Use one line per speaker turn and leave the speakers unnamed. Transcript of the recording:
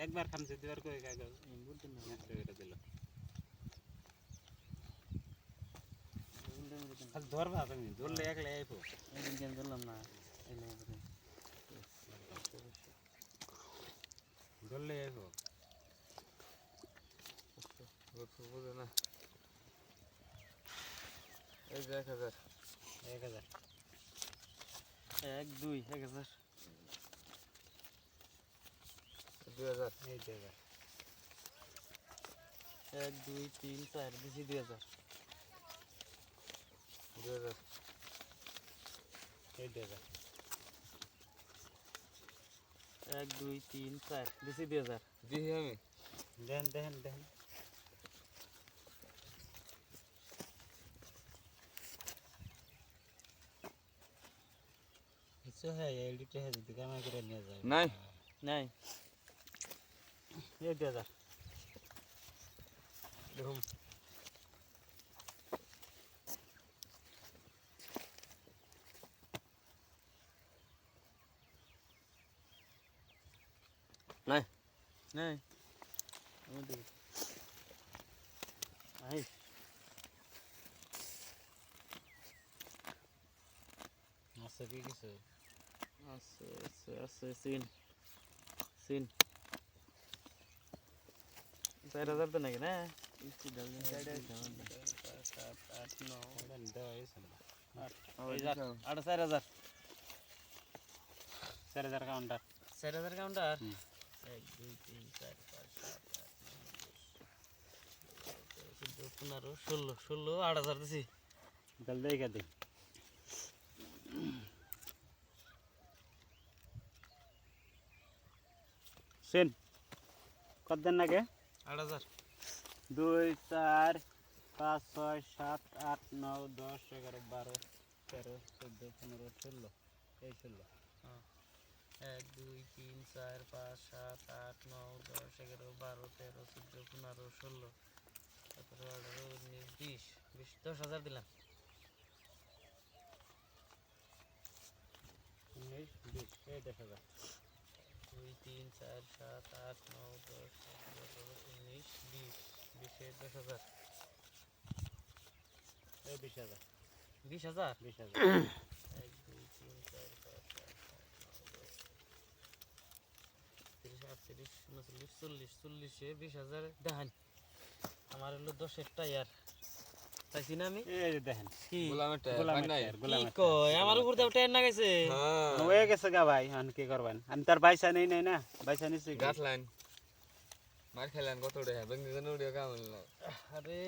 একবার খামছে দুবার কই কাগজ নষ্ট করে দিল আর ধরবা তুমি ধরলে একলা আইবো
এদিন কেন ধরলাম না
ধরলে আইবো
বুঝে না এই যে 1000
1000
1 2 1000
2000
এই 2000
1 2 3 4 দিছি 2000
2000
এই 2000
1 2 3 4 দিছি 2000
দিহি আমি
দেন দেন দেন কিছু হ্যাঁ এডিটে হ্যাঁ যদি কামাই করে নিয়ে যায়
নাই
নাই
এই 2000
দেখুন নাই
নাই আমি দেব আই
আছে কি কিছু
আছে সিন 4000 তো নাকি না ইস্তি ডাল দেন 8 9
দেওয়া হয়েছে না
8 4000
4000 কাউন্টার
4000 কাউন্টার
হুম।
1 2 3 4 5 7 8 9 10 11 12 16 8000 দিছি
জলদি দেখা দে সেন কত দেন নাকি
8000
2 4 5 6 7 8 9 10 11 12 13 14 15 16 এই 16
1 2 3 4 5 7 8 9 10 11 12 13 14 15 16 17 18 19 20 10000 দিলাম
19 20 এই 10000
2 3 4 7 8 9 10 11 19 20 20 10000
এই 20000
20000
20000
1 2 3 4 5 6 7 8 9 10 30 38 39 40 20000 দেখান আমার হলো 10 টায়ার পাইছি না আমি
এই যে দেখেন
কি
গোলামের টায়ার
গোলামের
নাই
টায়ার,
কি
গোলামের
কয় আমার উপর দাও টায়ার না গেছে
হ্যাঁ
হয়ে গেছে গা ভাই এখন কি করবেন আমি তার পয়সা নেই নাই না পয়সা নিছি
গাছ লাইন মার খেলেন কত উড়ে বেঙ্গি জানো উড়ে কাম হলো
আরে